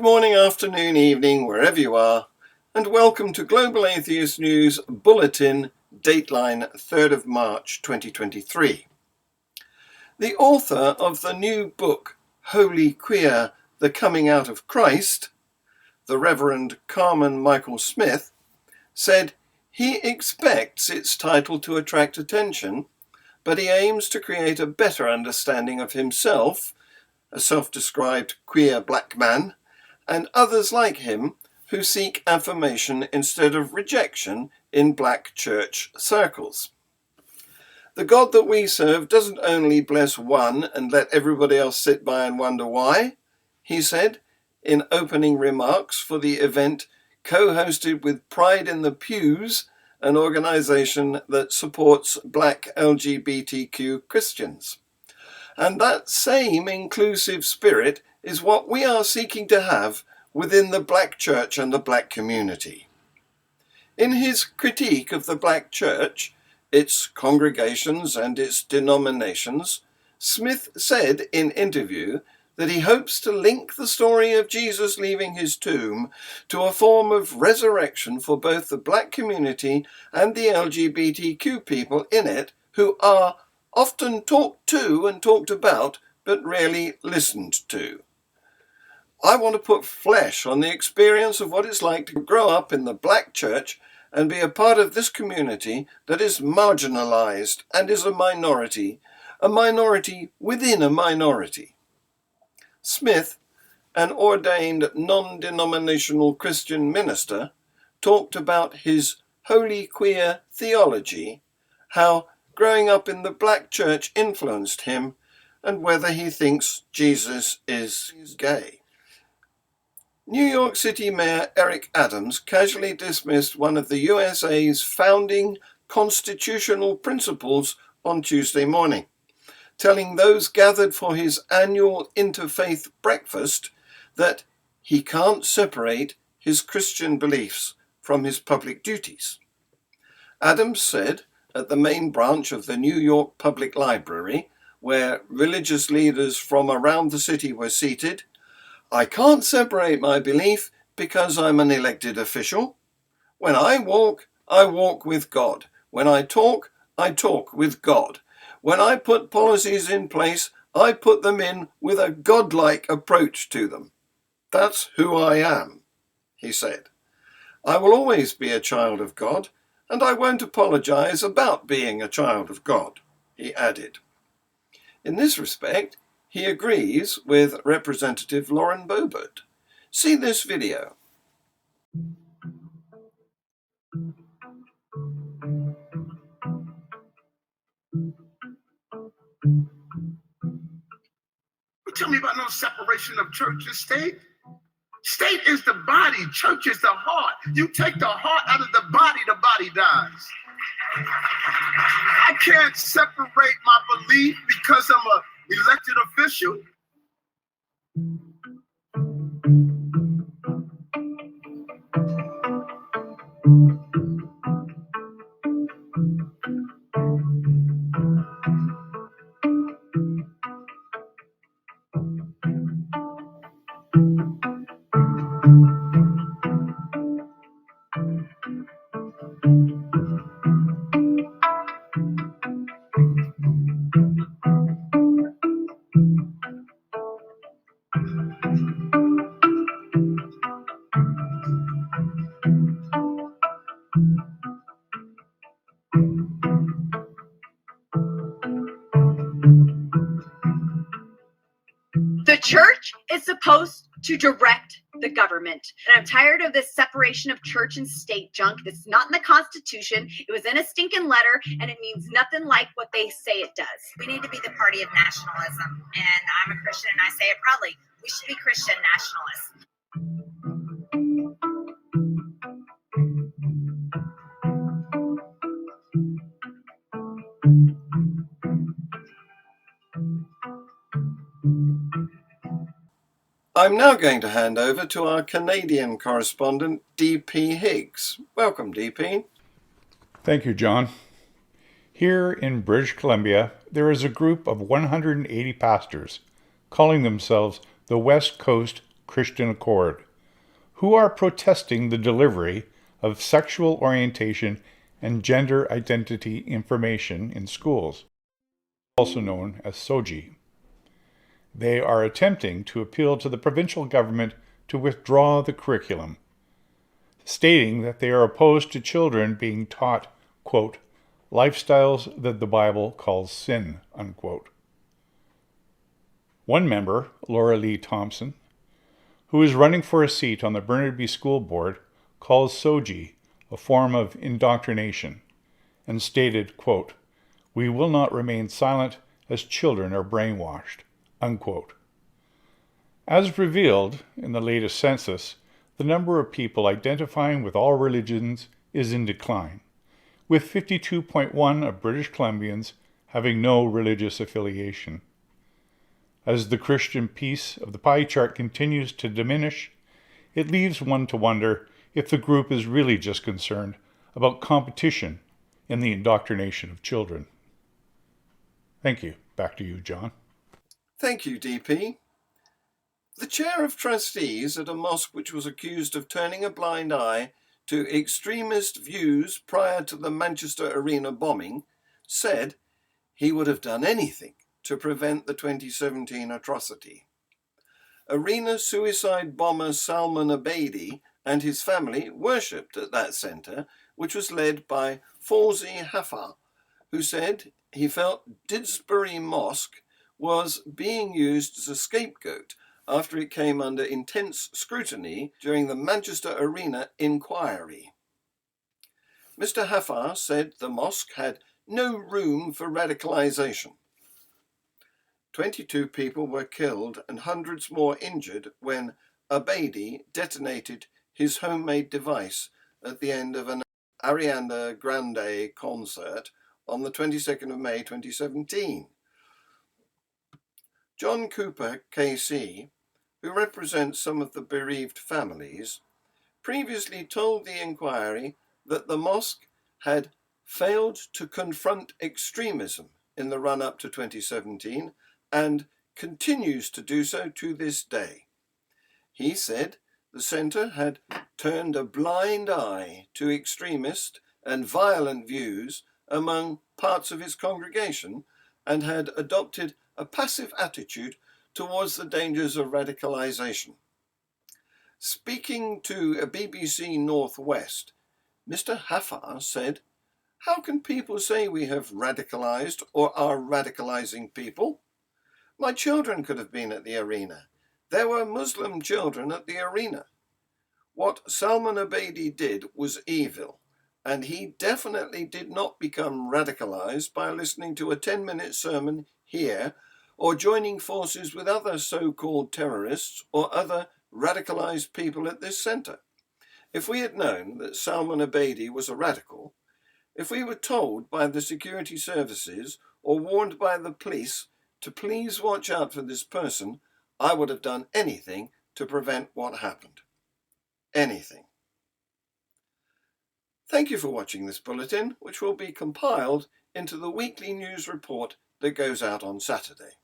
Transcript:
morning, afternoon, evening, wherever you are, and welcome to Global Atheist News Bulletin, dateline 3rd of March 2023. The author of the new book, Holy Queer, The Coming Out of Christ, the Reverend Carmen Michael Smith, said he expects its title to attract attention, but he aims to create a better understanding of himself, a self-described queer black man, and others like him who seek affirmation instead of rejection in black church circles. The God that we serve doesn't only bless one and let everybody else sit by and wonder why, he said in opening remarks for the event co-hosted with Pride in the Pews, an organization that supports black LGBTQ Christians. And that same inclusive spirit is what we are seeking to have within the black church and the black community. In his critique of the black church, its congregations and its denominations, Smith said in interview that he hopes to link the story of Jesus leaving his tomb to a form of resurrection for both the black community and the LGBTQ people in it who are often talked to and talked about, but rarely listened to. I want to put flesh on the experience of what it's like to grow up in the black church and be a part of this community that is marginalized and is a minority within a minority. Smith, an ordained non-denominational Christian minister, talked about his holy queer theology, how growing up in the black church influenced him, and whether he thinks Jesus is gay. New York City Mayor Eric Adams casually dismissed one of the USA's founding constitutional principles on Tuesday morning, telling those gathered for his annual interfaith breakfast that he can't separate his Christian beliefs from his public duties. Adams said at the main branch of the New York Public Library, where religious leaders from around the city were seated, "I can't separate my belief because I'm an elected official. When I walk with God. When I talk with God. When I put policies in place, I put them in with a godlike approach to them. That's who I am," he said. "I will always be a child of God, and I won't apologize about being a child of God," he added. In this respect, he agrees with Representative Lauren Boebert. See this video. Tell me about no separation of church and state. State is the body, church is the heart. You take the heart out of the body dies. I can't separate my belief because I'm an elected official. The church is supposed to direct the government. And I'm tired of this separation of church and state junk. That's not in the Constitution. It was in a stinking letter, and it means nothing like what they say it does. We need to be the party of nationalism. And I'm a Christian, and I say it proudly. We should be Christian nationalists. I'm now going to hand over to our Canadian correspondent, D.P. Higgs. Welcome, D.P. Thank you, John. Here in British Columbia, there is a group of 180 pastors calling themselves the West Coast Christian Accord, who are protesting the delivery of sexual orientation and gender identity information in schools, also known as SOGI. They are attempting to appeal to the provincial government to withdraw the curriculum, stating that they are opposed to children being taught, quote, lifestyles that the Bible calls sin, unquote. One member, Laura Lee Thompson, who is running for a seat on the Burnaby School Board, calls SOGI a form of indoctrination and stated, quote, we will not remain silent as children are brainwashed, unquote. As revealed in the latest census, the number of people identifying with all religions is in decline, with 52.1% of British Columbians having no religious affiliation. As the Christian piece of the pie chart continues to diminish, it leaves one to wonder if the group is really just concerned about competition in the indoctrination of children. Thank you. Back to you, John. Thank you, DP. The chair of trustees at a mosque which was accused of turning a blind eye to extremist views prior to the Manchester Arena bombing said he would have done anything to prevent the 2017 atrocity. Arena suicide bomber Salman Abedi and his family worshipped at that centre, which was led by Fawzi Hafar, who said he felt Didsbury Mosque was being used as a scapegoat after it came under intense scrutiny during the Manchester Arena inquiry. Mr. Hafar said the mosque had no room for radicalisation. 22 people were killed and hundreds more injured when Abedi detonated his homemade device at the end of an Ariana Grande concert on the 22nd of May 2017. John Cooper, KC, who represents some of the bereaved families, previously told the inquiry that the mosque had failed to confront extremism in the run-up to 2017 and continues to do so to this day. He said the centre had turned a blind eye to extremist and violent views among parts of his congregation and had adopted a passive attitude towards the dangers of radicalisation. Speaking to a BBC Northwest, Mr. Hafar said, how can people say we have radicalised or are radicalising people? My children could have been at the arena. There were Muslim children at the arena. What Salman Abedi did was evil, and he definitely did not become radicalised by listening to a 10-minute sermon here or joining forces with other so-called terrorists or other radicalised people at this centre. If we had known that Salman Abedi was a radical, if we were told by the security services or warned by the police to please watch out for this person, I would have done anything to prevent what happened. Anything. Thank you for watching this bulletin, which will be compiled into the weekly news report that goes out on Saturday.